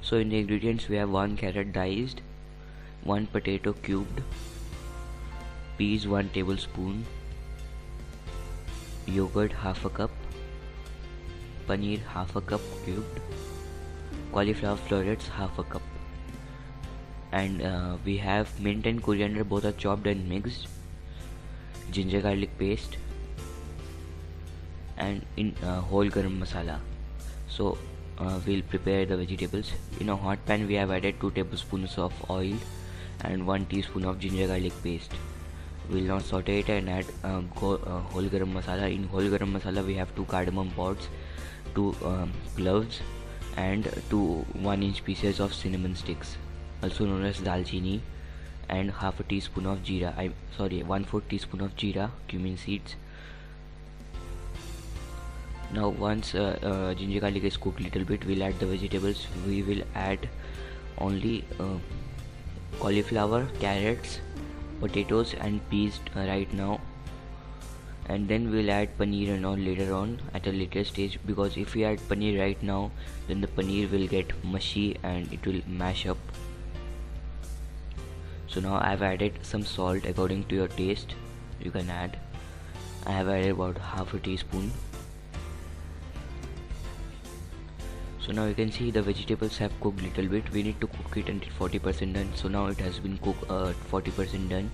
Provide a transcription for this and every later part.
So in the ingredients we have 1 carrot diced, 1 potato cubed, peas 1 tablespoon, yogurt half a cup, paneer half a cup cubed, cauliflower florets half a cup, and we have mint and coriander, both are chopped and mixed, ginger garlic paste, and in whole garam masala. So we'll prepare the vegetables. In a hot pan we have added 2 tablespoons of oil and 1 teaspoon of ginger garlic paste. We'll now saute it and add whole garam masala. In whole garam masala we have 2 cardamom pods, 2 cloves, and 2 1-inch pieces of cinnamon sticks, also known as dalchini, and half a teaspoon of jeera. 1/4 teaspoon of jeera, cumin seeds. Now once ginger garlic is cooked little bit, we'll add the vegetables. We will add only cauliflower, carrots, potatoes and peas right now, and then we'll add paneer and all later on at a later stage, because if we add paneer right now then the paneer will get mushy and it will mash up. So now I've added some salt according to your taste. You can add. I have added about half a teaspoon. So now you can see the vegetables have cooked little bit. We need to cook it until 40% done. So now it has been cooked 40% done.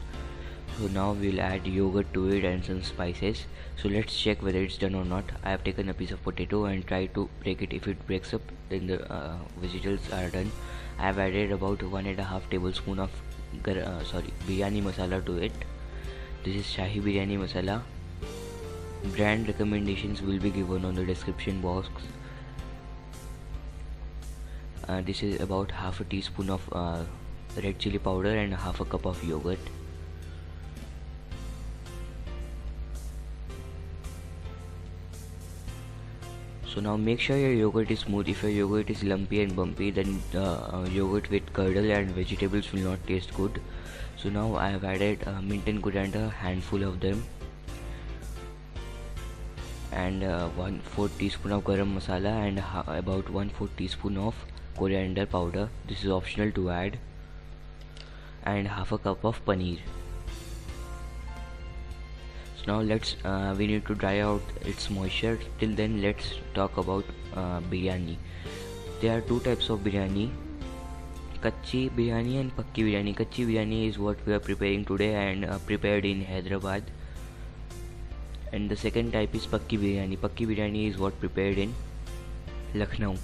So now we'll add yogurt to it and some spices. So let's check whether it's done or not. I have taken a piece of potato and tried to break it. If it breaks up, then the vegetables are done. I have added about 1.5 tablespoon of biryani masala to it. This is Shahi Biryani Masala. Brand recommendations will be given on the description box. This is about half a teaspoon of red chili powder and half a cup of yogurt. So now make sure your yogurt is smooth. If your yogurt is lumpy and bumpy, then yogurt with curdle and vegetables will not taste good. So now I have added mint and coriander, handful of them, and 1/4 teaspoon of garam masala and about 1/4 teaspoon of coriander powder. This is optional to add, and half a cup of paneer. So now we need to dry out its moisture. Till then let's talk about biryani. There are 2 types of biryani, kachi biryani and pakki biryani. Kachi biryani is what we are preparing today and prepared in Hyderabad, and the second type is pakki biryani. Pakki biryani is what prepared in Lucknow.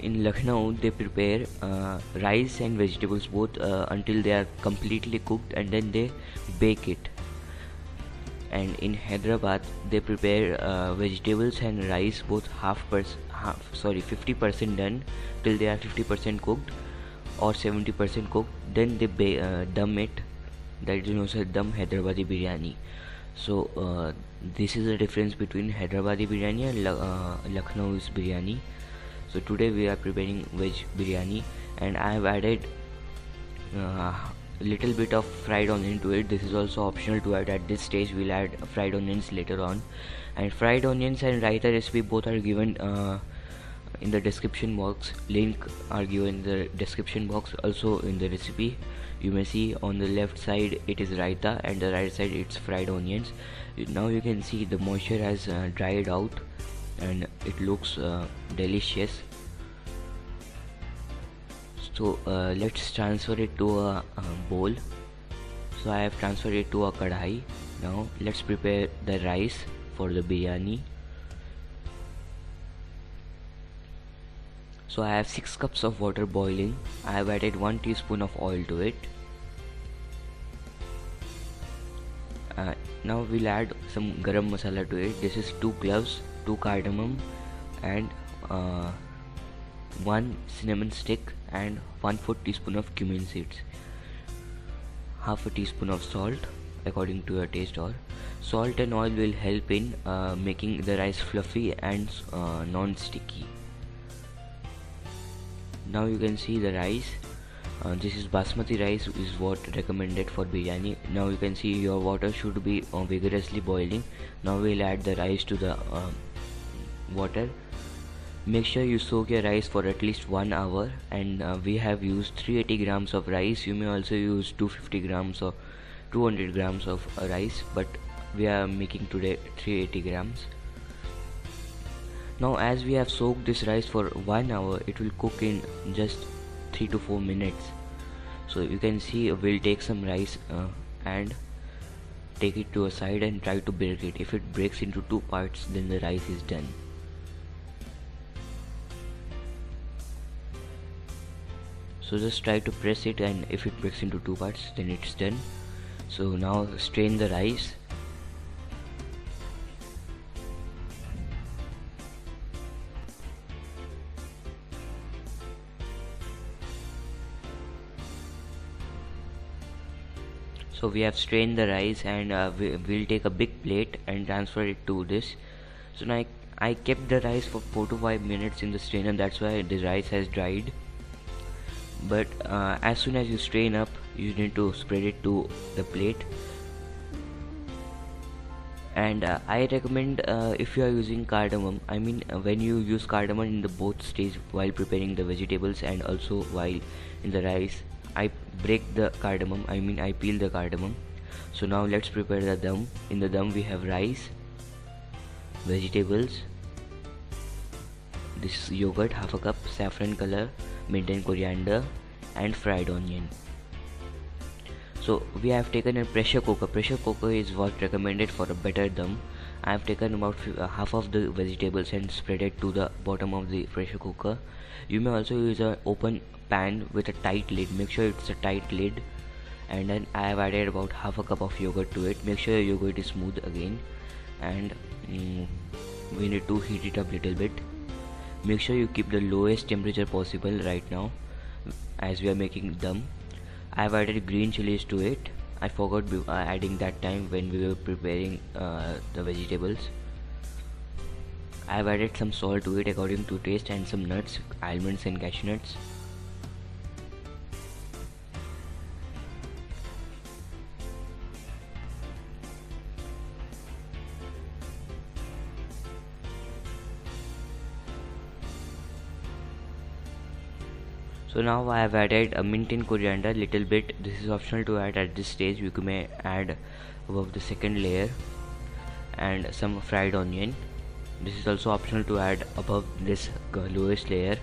In Lucknow they prepare rice and vegetables both until they are completely cooked, and then they bake it. And in Hyderabad they prepare vegetables and rice both 50% done till they are 50% cooked or 70% cooked. Then they dum it. That is also dum Hyderabadi biryani. So this is the difference between Hyderabadi biryani and Lucknow's biryani. So today we are preparing veg biryani, and I have added little bit of fried onion to it. This is also optional to add at this stage. We'll add fried onions later on, and fried onions and raita recipe both are given in the description box. Link are given in the description box. Also in the recipe you may see on the left side it is raita and the right side it's fried onions. Now you can see the moisture has dried out and it looks delicious. So let's transfer it to a bowl. So I have transferred it to a kadhai. Now let's prepare the rice for the biryani. So I have 6 cups of water boiling. I have added 1 teaspoon of oil to it. Now we'll add some garam masala to it. This is 2 cloves, 2 cardamom, and 1 cinnamon stick, and 1/4 teaspoon of cumin seeds. Half a teaspoon of salt according to your taste. Or salt and oil will help in making the rice fluffy and non-sticky. Now you can see the rice. This is basmati rice, is what recommended for biryani. Now you can see your water should be vigorously boiling. Now we'll add the rice to the water. Make sure you soak your rice for at least 1 hour, and we have used 380 grams of rice. You may also use 250 grams or 200 grams of rice, but we are making today 380 grams. Now as we have soaked this rice for 1 hour, it will cook in just 3 to 4 minutes. So you can see we'll take some rice and take it to a side and try to break it. If it breaks into two parts, then the rice is done. So just try to press it, and if it breaks into two parts, then it's done. So now strain the rice. So we have strained the rice, and we'll take a big plate and transfer it to this. So now I kept the rice for 4 to 5 minutes in the strainer, that's why the rice has dried. But as soon as you strain up, you need to spread it to the plate. And I recommend, if you are using cardamom, when you use cardamom in the both stage, while preparing the vegetables and also while in the rice, I break the cardamom, I peel the cardamom. So now let's prepare the dum. In the dum we have rice, vegetables, this yogurt half a cup, saffron color, mint and coriander, and fried onion. So we have taken a pressure cooker. Pressure cooker is what recommended for a better dum. I have taken about half of the vegetables and spread it to the bottom of the pressure cooker. You may also use an open pan with a tight lid. Make sure it's a tight lid. And then I have added about half a cup of yogurt to it. Make sure your yogurt is smooth again, and we need to heat it up little bit. Make sure you keep the lowest temperature possible right now as we are making dum. I have added green chilies to it. I forgot adding that time when we were preparing the vegetables. I have added some salt to it according to taste, and some nuts, almonds and cashew nuts. So now I have added a mint and coriander little bit. This is optional to add at this stage. You may add above the second layer, and some fried onion. This is also optional to add above this lowest layer.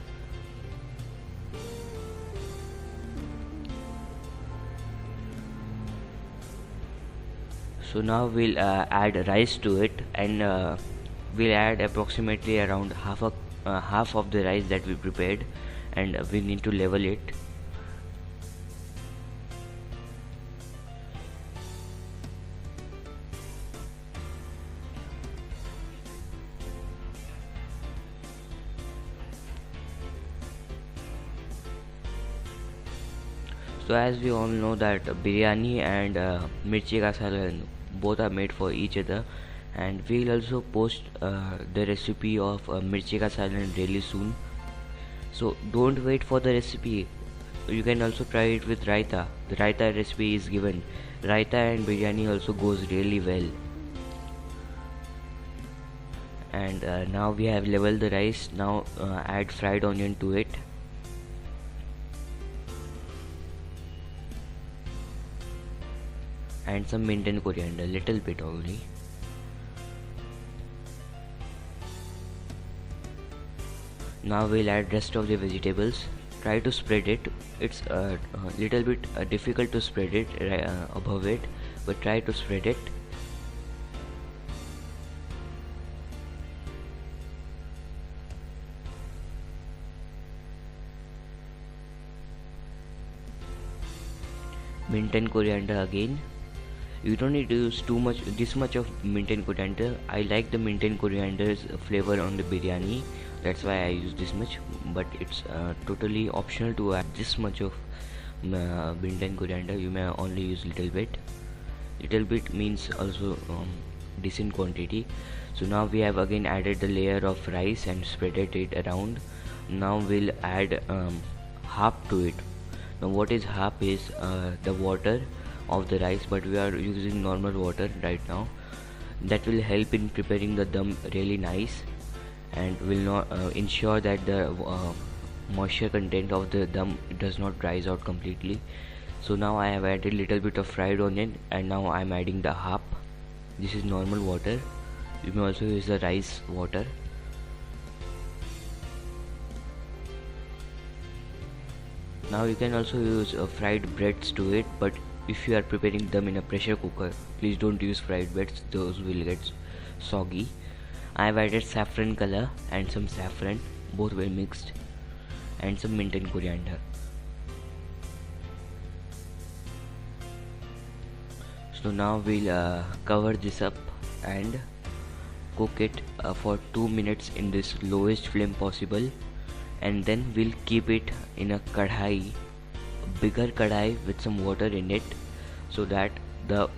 So now we'll add rice to it, and we'll add approximately around half of the rice that we prepared, and we need to level it. So as we all know that biryani and mirchi ka salan both are made for each other, and we'll also post the recipe of mirchi ka salan really soon. So don't wait for the recipe. You can also try it with raita. The raita recipe is given. Raita and biryani also goes really well. And now we have leveled the rice. Now add fried onion to it. And some mint and coriander, little bit only. Now we'll add rest of the vegetables. Try to spread it. It's a little bit difficult to spread it above it, but try to spread it. Mint and coriander again. You don't need to use this much of mint and coriander. I like the mint and coriander's flavor on the biryani. That's why I use this much, but it's totally optional to add this much of mint and coriander. You may only use little bit. Little bit means also decent quantity. So now we have again added the layer of rice and spreaded it around. Now we'll add half to it. Now what is half is the water of the rice, but we are using normal water right now. That will help in preparing the dum really nice. and will not ensure that the moisture content of the dum does not dries out completely. So now I have added little bit of fried onion, and now I am adding the hap. This is normal water. You may also use the rice water. Now you can also use fried breads to it, but if you are preparing them in a pressure cooker, please don't use fried breads, those will get soggy. I have added saffron color and some saffron, both well mixed, and some mint and coriander. So now we'll cover this up and cook it for 2 minutes in this lowest flame possible, and then we'll keep it in a kadhai, bigger kadhai with some water in it, so that the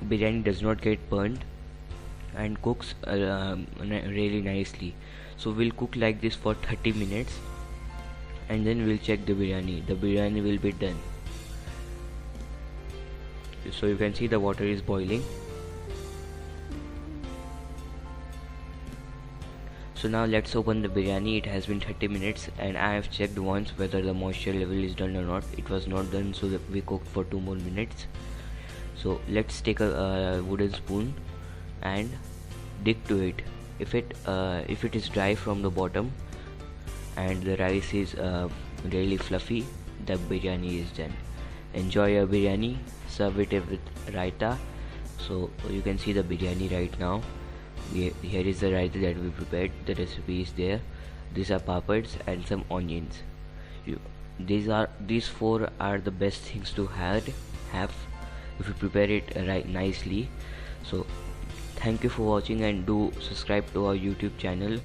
biryani does not get burned and cooks really nicely. So we'll cook like this for 30 minutes, and then we'll check the biryani will be done. So you can see the water is boiling. So now let's open the biryani. It has been 30 minutes and I have checked once whether the moisture level is done or not. It was not done, so we cooked for 2 more minutes. So let's take a wooden spoon and dig to it. If it is dry from the bottom and the rice is really fluffy, the biryani is done. Enjoy your biryani. Serve it with raita. So you can see the biryani right now. Here is the raita that we prepared. The recipe is there. These are papads and some onions. These four are the best things to have if you prepare it right nicely. So thank you for watching, and do subscribe to our YouTube channel.